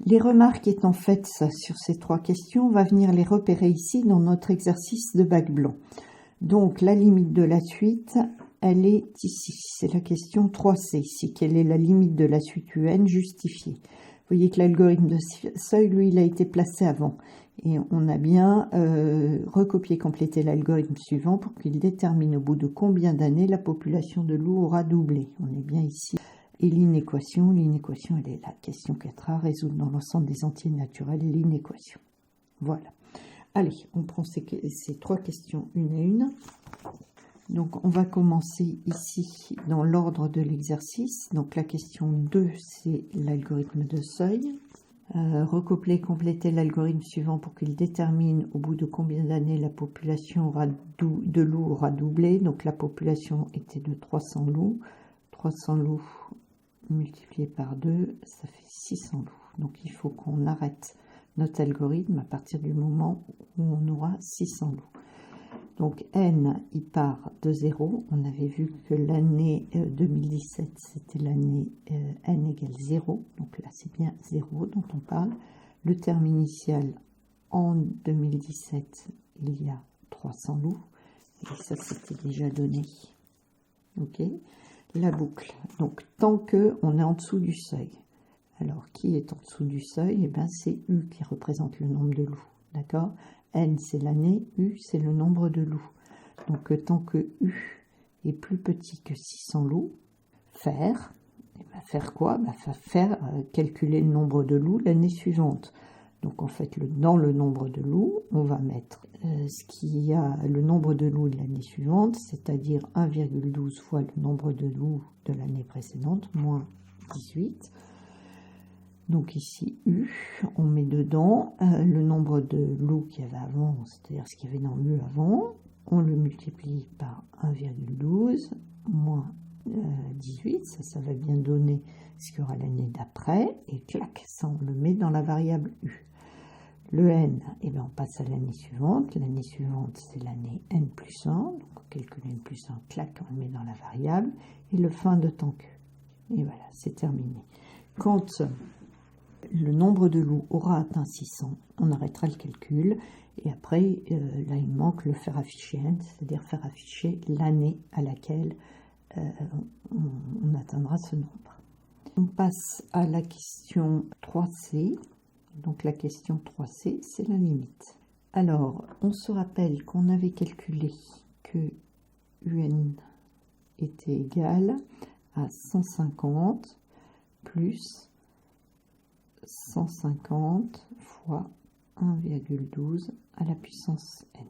Les remarques étant faites sur ces 3 questions, on va venir les repérer ici dans notre exercice de bac blanc. Donc la limite de la suite, elle est ici. C'est la question 3C ici. Quelle est la limite de la suite UN justifiée? Vous voyez que l'algorithme de seuil, lui, il a été placé avant. Et on a bien recopié-complété l'algorithme suivant pour qu'il détermine au bout de combien d'années la population de loups aura doublé. On est bien ici. Et l'inéquation, elle est là. Question 4A, résoudre dans l'ensemble des entiers naturels l'inéquation. Voilà. Allez, on prend ces 3 questions une à une. Donc, on va commencer ici dans l'ordre de l'exercice. Donc, la question 2, c'est l'algorithme de seuil. Recopier, compléter l'algorithme suivant pour qu'il détermine au bout de combien d'années la population de loups aura doublé. Donc, la population était de 300 loups. 300 loups multiplié par 2, ça fait 600 loups. Donc, il faut qu'on arrête notre algorithme à partir du moment où on aura 600 loups. Donc n, il part de 0. On avait vu que l'année 2017, c'était l'année n égale 0. Donc là, c'est bien 0 dont on parle. Le terme initial, en 2017, il y a 300 loups. Et ça, c'était déjà donné. OK. La boucle. Donc, tant qu'on est en dessous du seuil. Alors, qui est en dessous du seuil? Eh bien, c'est U qui représente le nombre de loups. D'accord? N, c'est l'année. U, c'est le nombre de loups. Donc, tant que U est plus petit que 600 loups, faire quoi? Faire calculer le nombre de loups l'année suivante. Donc, en fait, dans le nombre de loups, on va mettre ce qu'il y a, le nombre de loups de l'année suivante, c'est-à-dire 1,12 fois le nombre de loups de l'année précédente, moins 18. Donc ici, U, on met dedans le nombre de loups qu'il y avait avant, c'est-à-dire ce qu'il y avait dans U avant. On le multiplie par 1,12 moins 18, ça va bien donner ce qu'il y aura l'année d'après. Et clac, ça on le met dans la variable U. Le N, eh bien, on passe à l'année suivante. L'année suivante, c'est l'année N plus 1. Donc on calcule N plus 1, clac, on le met dans la variable. Et le fin de temps Q. Et voilà, c'est terminé. Quand le nombre de loups aura atteint 600, on arrêtera le calcul. Et après, là, il manque le faire afficher N, c'est-à-dire faire afficher l'année à laquelle on atteindra ce nombre. On passe à la question 3C. Donc la question 3C, c'est la limite. Alors, on se rappelle qu'on avait calculé que UN était égal à 150 plus 150 fois 1,12 à la puissance n.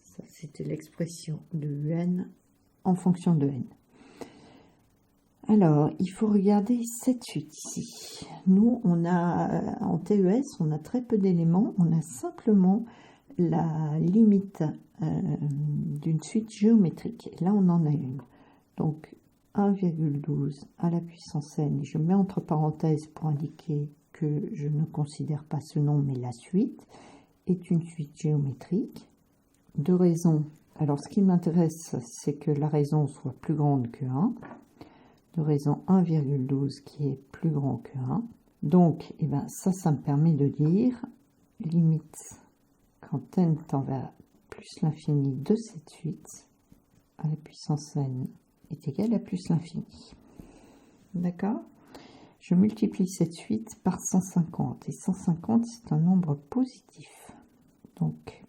Ça, c'était l'expression de UN en fonction de n. Alors, il faut regarder cette suite ici. Nous, on a, en TES, on a très peu d'éléments. On a simplement la limite d'une suite géométrique. Et là, on en a une. Donc, 1,12 à la puissance n. Et je mets entre parenthèses pour indiquer que je ne considère pas ce nom, mais la suite est une suite géométrique. Deux raisons. Alors, ce qui m'intéresse, c'est que la raison soit plus grande que 1. De raison 1,12 qui est plus grand que 1. Donc, eh ben, ça me permet de dire limite quand n tend vers plus l'infini de cette suite à la puissance n est égal à plus l'infini. D'accord? Je multiplie cette suite par 150. Et 150, c'est un nombre positif. Donc,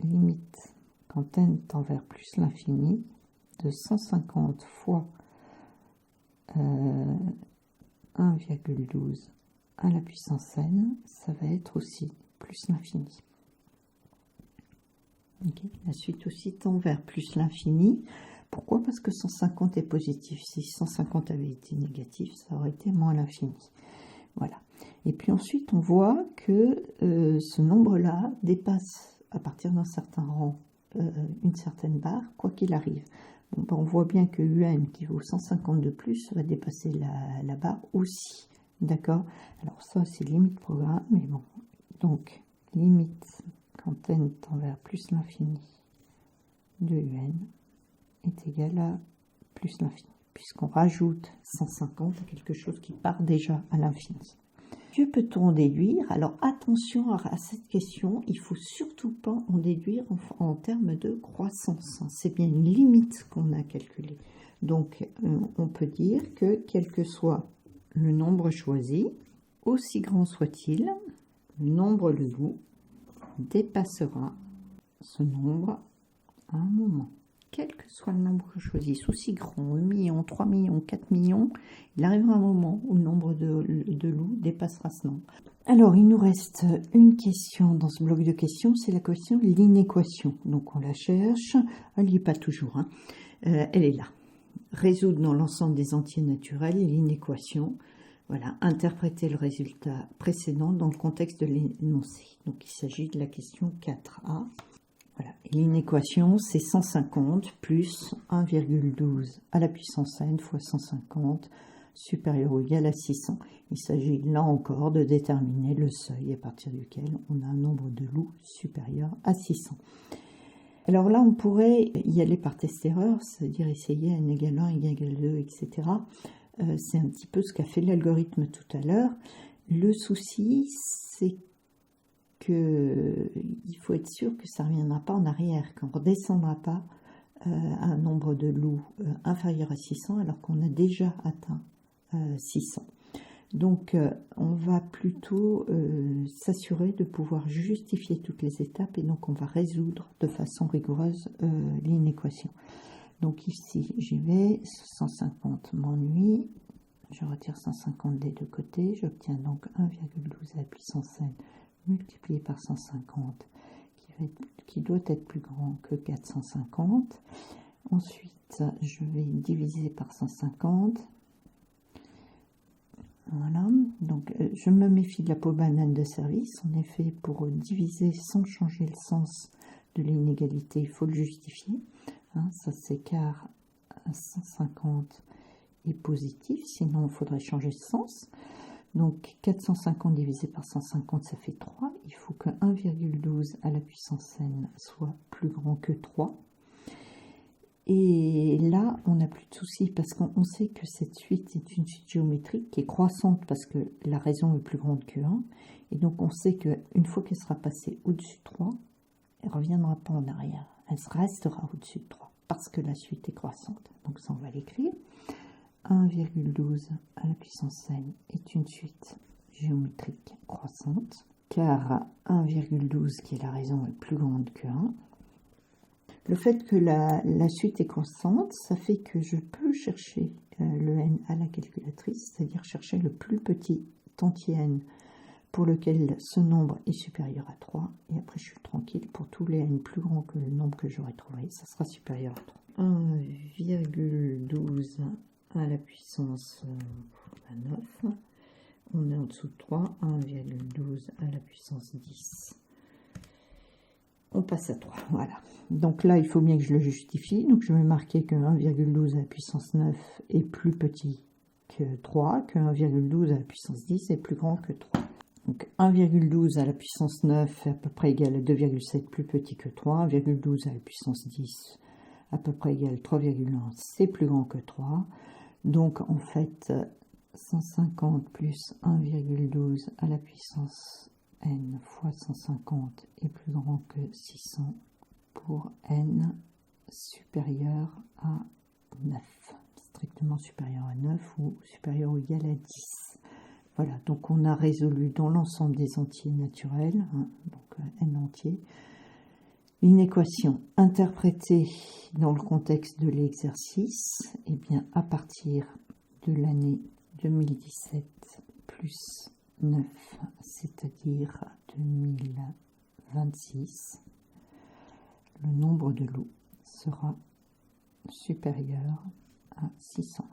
limite quand n tend vers plus l'infini de 150 fois 1,12 à la puissance n, ça va être aussi plus l'infini. Okay. La suite aussi tend vers plus l'infini. Pourquoi? Parce que 150 est positif. Si 150 avait été négatif, ça aurait été moins l'infini. Voilà. Et puis ensuite, on voit que ce nombre-là dépasse, à partir d'un certain rang, une certaine barre, quoi qu'il arrive. Bon, ben on voit bien que UN qui vaut 150 de plus va dépasser la barre aussi. D'accord? Alors ça, c'est limite programme, mais bon. Donc, limite quand n tend vers plus l'infini de UN est égal à plus l'infini. puisqu'on rajoute 150 à quelque chose qui part déjà à l'infini. Que peut-on en déduire? Alors attention à cette question, il ne faut surtout pas en déduire en termes de croissance. C'est bien une limite qu'on a calculée. Donc on peut dire que quel que soit le nombre choisi, aussi grand soit-il, le nombre de loups dépassera ce nombre à un moment. Quel que soit le nombre choisi, aussi grand, 1 million, 3 millions, 4 millions, il arrivera un moment où le nombre de loups dépassera ce nombre. Alors, il nous reste une question dans ce bloc de questions, c'est la question de l'inéquation. Donc, on la cherche, elle n'y est pas toujours, hein. Elle est là. Résoudre dans l'ensemble des entiers naturels l'inéquation. Voilà, interpréter le résultat précédent dans le contexte de l'énoncé. Donc, il s'agit de la question 4a. Voilà, l'inéquation, c'est 150 plus 1,12 à la puissance n fois 150 supérieur ou égal à 600. Il s'agit là encore de déterminer le seuil à partir duquel on a un nombre de loups supérieur à 600. Alors là, on pourrait y aller par test-erreur, c'est-à-dire essayer n égale 1, n égale 2, etc. C'est un petit peu ce qu'a fait l'algorithme tout à l'heure. Le souci, c'est qu'il faut être sûr que ça ne reviendra pas en arrière, qu'on ne redescendra pas à un nombre de loups inférieur à 600 alors qu'on a déjà atteint 600. Donc on va plutôt s'assurer de pouvoir justifier toutes les étapes et donc on va résoudre de façon rigoureuse l'inéquation. Donc ici j'y vais, 150 m'ennuie, je retire 150 des deux côtés, j'obtiens donc 1,12 à la puissance n multiplié par 150 qui doit être plus grand que 450. Ensuite je vais diviser par 150. Voilà, donc je me méfie de la peau banane de service. En effet, pour diviser sans changer le sens de l'inégalité, il faut le justifier. Hein, ça s'écart à 150 est positif, sinon il faudrait changer le sens. Donc 450 divisé par 150, ça fait 3. Il faut que 1,12 à la puissance n soit plus grand que 3. Et là, on n'a plus de soucis parce qu'on sait que cette suite est une suite géométrique qui est croissante parce que la raison est plus grande que 1. Et donc, on sait qu'une fois qu'elle sera passée au-dessus de 3, elle ne reviendra pas en arrière. Elle restera au-dessus de 3 parce que la suite est croissante. Donc, ça, on va l'écrire. 1,12 à la puissance n est une suite géométrique croissante car 1,12 qui est la raison est plus grande que 1. Le fait que la suite est constante, ça fait que je peux chercher le n à la calculatrice, c'est-à-dire chercher le plus petit entier n pour lequel ce nombre est supérieur à 3. Et après, je suis tranquille. Pour tous les n plus grands que le nombre que j'aurais trouvé, ça sera supérieur à 3. 1,12 à la puissance 9. On est en dessous de 3. 1,12 à la puissance 10. On passe à 3, voilà. Donc là, il faut bien que je le justifie. Donc je vais marquer que 1,12 à la puissance 9 est plus petit que 3, que 1,12 à la puissance 10 est plus grand que 3. Donc 1,12 à la puissance 9 est à peu près égal à 2,7 plus petit que 3. 1,12 à la puissance 10 à peu près égal à 3,1, c'est plus grand que 3. Donc en fait, 150 plus 1,12 à la puissance n fois 150 est plus grand que 600 pour n supérieur à 9, strictement supérieur à 9 ou supérieur ou égal à 10. Voilà, donc on a résolu dans l'ensemble des entiers naturels, hein, donc n entier, l'inéquation interprétée dans le contexte de l'exercice, et bien à partir de l'année 2017 plus 9, c'est-à-dire 2026, le nombre de loups sera supérieur à 600.